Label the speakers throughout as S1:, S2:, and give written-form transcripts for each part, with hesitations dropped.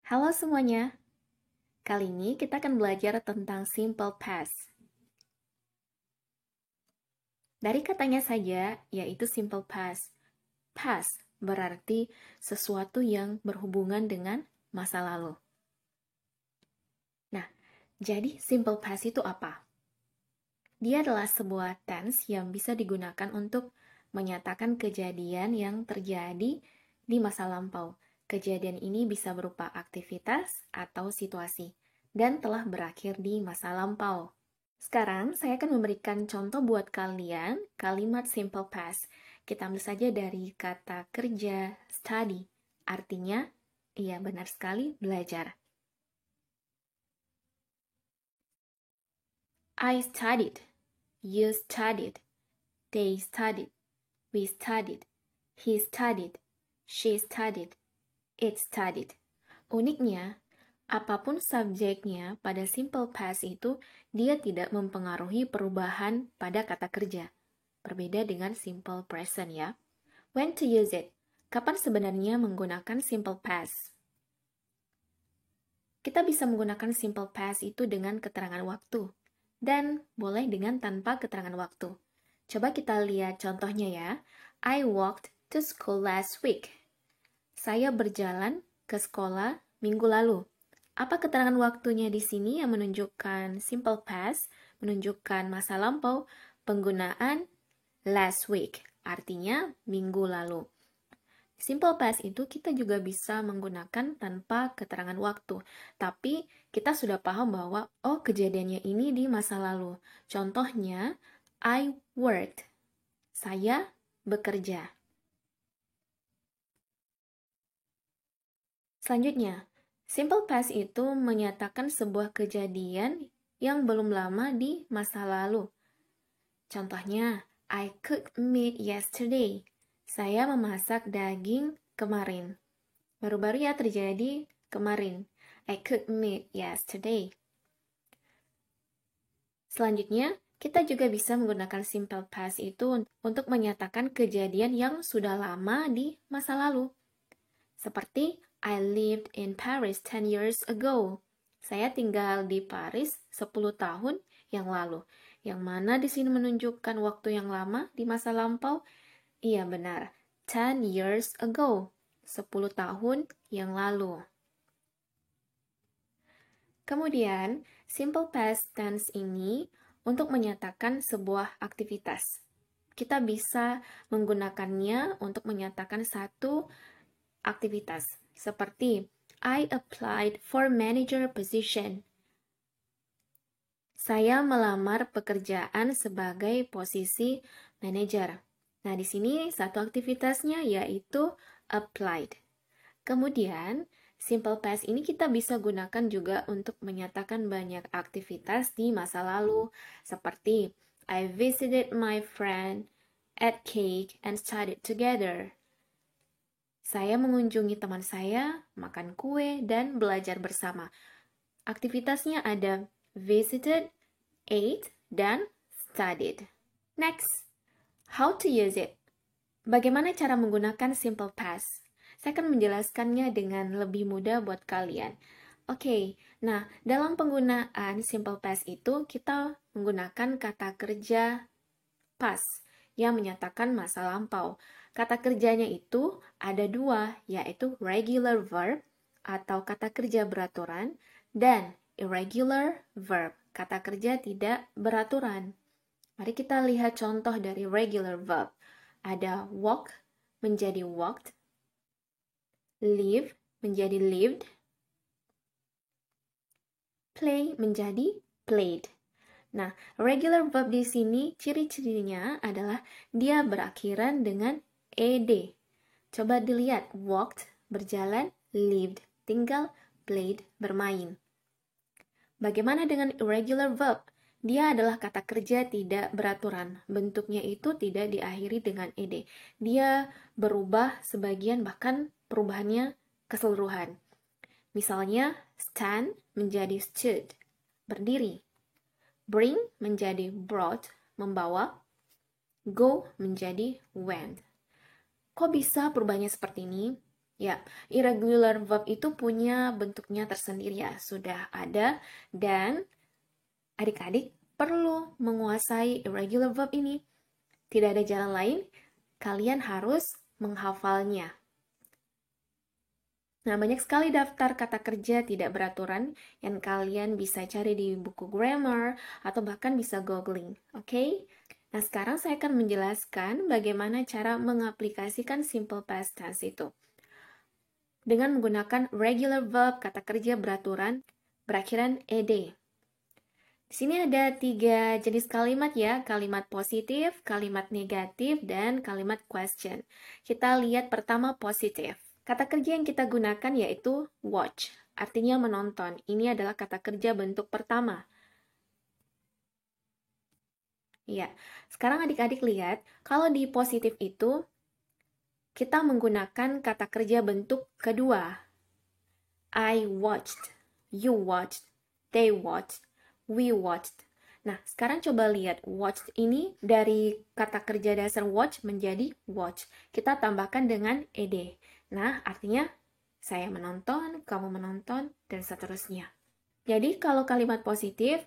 S1: Halo semuanya, kali ini kita akan belajar tentang simple past. Dari katanya saja, yaitu simple past. Past berarti sesuatu yang berhubungan dengan masa lalu. Nah, jadi simple past itu apa? Dia adalah sebuah tense yang bisa digunakan untuk menyatakan kejadian yang terjadi di masa lampau. Kejadian ini bisa berupa aktivitas atau situasi dan telah berakhir di masa lampau. Sekarang saya akan memberikan contoh buat kalian kalimat simple past. Kita ambil saja dari kata kerja study. Artinya, iya benar sekali, belajar. I studied. You studied. They studied. We studied. He studied. She studied. It studied. Uniknya, apapun subjeknya pada simple past itu, dia tidak mempengaruhi perubahan pada kata kerja. Berbeda dengan simple present ya. When to use it? Kapan sebenarnya menggunakan simple past? Kita bisa menggunakan simple past itu dengan keterangan waktu. Dan boleh dengan tanpa keterangan waktu. Coba kita lihat contohnya ya. I walked to school last week. Saya berjalan ke sekolah minggu lalu. Apa keterangan waktunya di sini yang menunjukkan simple past, menunjukkan masa lampau, penggunaan last week, artinya minggu lalu. Simple past itu kita juga bisa menggunakan tanpa keterangan waktu, tapi kita sudah paham bahwa kejadiannya ini di masa lalu. Contohnya, I worked. Saya bekerja. Selanjutnya, simple past itu menyatakan sebuah kejadian yang belum lama di masa lalu. Contohnya, I cooked meat yesterday. Saya memasak daging kemarin. Baru-baru ya terjadi kemarin. I cooked meat yesterday. Selanjutnya, kita juga bisa menggunakan simple past itu untuk menyatakan kejadian yang sudah lama di masa lalu. Seperti, I lived in Paris 10 years ago. Saya tinggal di Paris 10 tahun yang lalu. Yang mana di sini menunjukkan waktu yang lama di masa lampau? Iya benar, 10 years ago. 10 tahun yang lalu. Kemudian, simple past tense ini untuk menyatakan sebuah aktivitas. Kita bisa menggunakannya untuk menyatakan satu aktivitas. Seperti, I applied for manager position. Saya melamar pekerjaan sebagai posisi manajer. Nah, di sini satu aktivitasnya yaitu applied. Kemudian, simple past ini kita bisa gunakan juga untuk menyatakan banyak aktivitas di masa lalu, seperti I visited my friend, ate cake, and studied together. Saya mengunjungi teman saya, makan kue, dan belajar bersama. Aktivitasnya ada visited, ate, dan studied. Next, how to use it. Bagaimana cara menggunakan simple past? Saya akan menjelaskannya dengan lebih mudah buat kalian. Oke, nah dalam penggunaan simple past itu kita menggunakan kata kerja past yang menyatakan masa lampau. Kata kerjanya itu ada dua, yaitu regular verb atau kata kerja beraturan dan irregular verb, kata kerja tidak beraturan. Mari kita lihat contoh dari regular verb. Ada walk menjadi walked, live menjadi lived, play menjadi played. Nah, regular verb di sini ciri-cirinya adalah dia berakhiran dengan ed. Coba dilihat, walked berjalan, lived tinggal, played bermain. Bagaimana dengan irregular verb? Dia adalah kata kerja tidak beraturan. Bentuknya itu tidak diakhiri dengan ed. Dia berubah sebagian, bahkan perubahannya keseluruhan. Misalnya, stand menjadi stood, berdiri. Bring menjadi brought, membawa. Go menjadi went. Kok bisa perubahannya seperti ini? Ya, irregular verb itu punya bentuknya tersendiri ya, sudah ada, dan adik-adik perlu menguasai irregular verb ini. Tidak ada jalan lain, kalian harus menghafalnya. Nah, banyak sekali daftar kata kerja tidak beraturan yang kalian bisa cari di buku grammar atau bahkan bisa googling, oke? Nah, sekarang saya akan menjelaskan bagaimana cara mengaplikasikan simple past tense itu. Dengan menggunakan regular verb, kata kerja beraturan, berakhiran ed. Di sini ada 3 jenis kalimat ya, kalimat positif, kalimat negatif, dan kalimat question. Kita lihat pertama positif. Kata kerja yang kita gunakan yaitu watch, artinya menonton. Ini adalah kata kerja bentuk pertama. Ya, sekarang adik-adik lihat, kalau di positif itu, kita menggunakan kata kerja bentuk kedua. I watched, you watched, they watched, we watched. Nah, sekarang coba lihat watched ini dari kata kerja dasar watch menjadi watch. Kita tambahkan dengan ed. Nah, artinya saya menonton, kamu menonton, dan seterusnya. Jadi, kalau kalimat positif,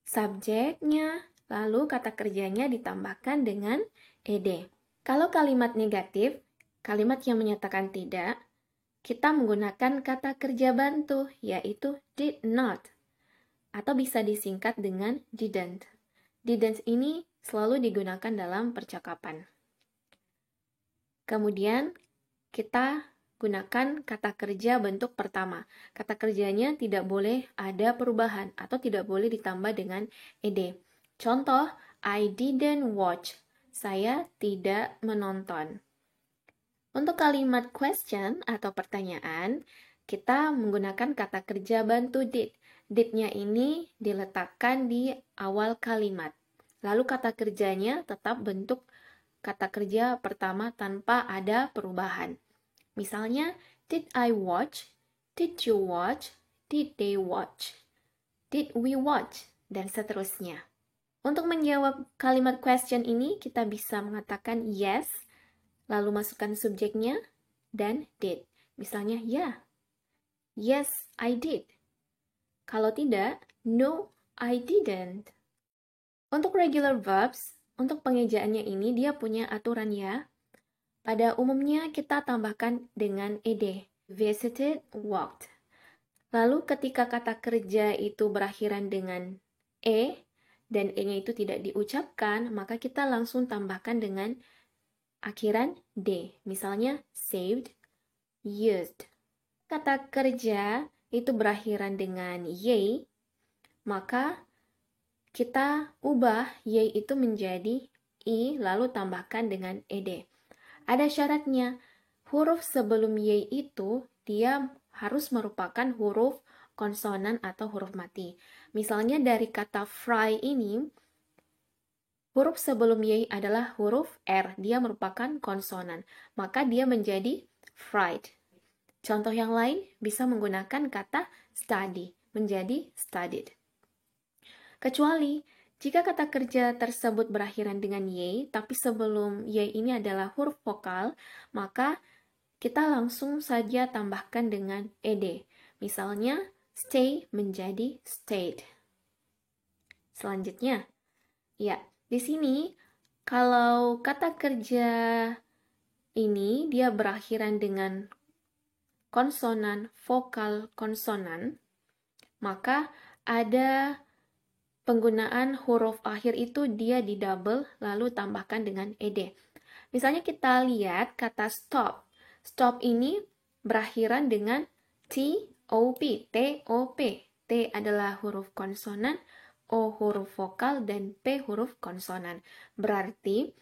S1: subjeknya, lalu kata kerjanya ditambahkan dengan ed. Kalau kalimat negatif, kalimat yang menyatakan tidak, kita menggunakan kata kerja bantu, yaitu did not, atau bisa disingkat dengan didn't. Didn't ini selalu digunakan dalam percakapan. Kemudian, kita gunakan kata kerja bentuk pertama. Kata kerjanya tidak boleh ada perubahan atau tidak boleh ditambah dengan ed. Contoh, I didn't watch. Saya tidak menonton. Untuk kalimat question atau pertanyaan, kita menggunakan kata kerja bantu did. Did-nya ini diletakkan di awal kalimat. Lalu kata kerjanya tetap bentuk kata kerja pertama tanpa ada perubahan. Misalnya, did I watch? Did you watch? Did they watch? Did we watch? Dan seterusnya. Untuk menjawab kalimat question ini, kita bisa mengatakan yes, lalu masukkan subjeknya, dan did. Misalnya, yeah. Yes, I did. Kalau tidak, no, I didn't. Untuk regular verbs, untuk pengejaannya ini dia punya aturan ya. Pada umumnya kita tambahkan dengan ed. Visited, walked. Lalu ketika kata kerja itu berakhiran dengan e, dan e-nya itu tidak diucapkan, maka kita langsung tambahkan dengan akhiran d. Misalnya, saved, used. Kata kerja itu berakhiran dengan y, maka kita ubah y itu menjadi i, lalu tambahkan dengan ed. Ada syaratnya, huruf sebelum y itu dia harus merupakan huruf konsonan atau huruf mati. Misalnya dari kata fry ini, huruf sebelum y adalah huruf r, dia merupakan konsonan, maka dia menjadi fried. Contoh yang lain bisa menggunakan kata study, menjadi studied. Kecuali jika kata kerja tersebut berakhiran dengan y, tapi sebelum y ini adalah huruf vokal, maka kita langsung saja tambahkan dengan ed. Misalnya, stay menjadi stayed. Selanjutnya, ya, di sini kalau kata kerja ini dia berakhiran dengan konsonan, vokal, konsonan, maka ada penggunaan huruf akhir itu dia di double lalu tambahkan dengan ed. Misalnya kita lihat kata stop. Stop ini berakhiran dengan top, top. T adalah huruf konsonan, O huruf vokal, dan P huruf konsonan. Berarti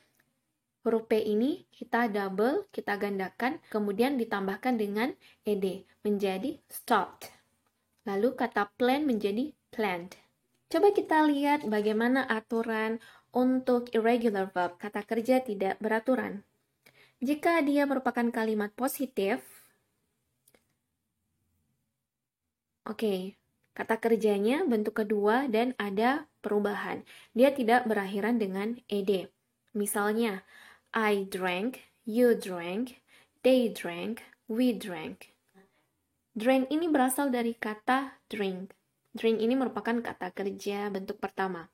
S1: huruf P ini kita double, kita gandakan, kemudian ditambahkan dengan ed, menjadi stopped. Lalu kata plan menjadi planned. Coba kita lihat bagaimana aturan untuk irregular verb, kata kerja tidak beraturan. Jika dia merupakan kalimat positif, oke, kata kerjanya bentuk kedua dan ada perubahan. Dia tidak berakhiran dengan ed. Misalnya, I drank, you drank, they drank, We drank. Drank ini berasal dari kata drink. Drink ini merupakan kata kerja bentuk pertama.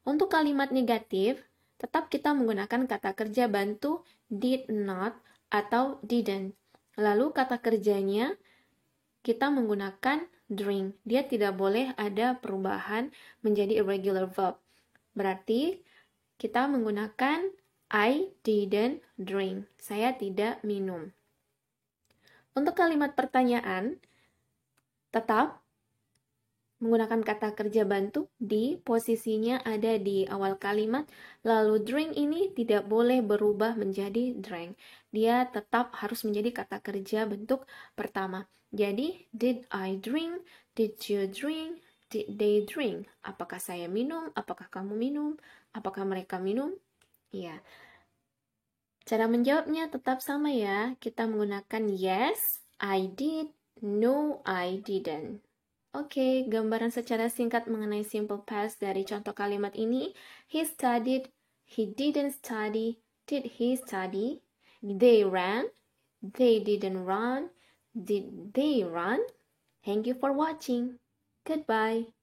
S1: Untuk kalimat negatif, tetap kita menggunakan kata kerja bantu did not atau didn't. Lalu kata kerjanya kita menggunakan drink. Dia tidak boleh ada perubahan menjadi irregular verb. Berarti kita menggunakan I didn't drink. Saya tidak minum. Untuk kalimat pertanyaan, tetap menggunakan kata kerja bantu di posisinya ada di awal kalimat, lalu drink ini tidak boleh berubah menjadi drank. Dia tetap harus menjadi kata kerja bentuk pertama. Jadi, did I drink? Did you drink? Did they drink? Apakah saya minum? Apakah kamu minum? Apakah mereka minum? Ya. Cara menjawabnya tetap sama ya. Kita menggunakan yes, I did, no, I didn't. Oke, gambaran secara singkat mengenai simple past dari contoh kalimat ini. He studied, he didn't study, did he study? They ran, they didn't run, did they run? Thank you for watching. Goodbye.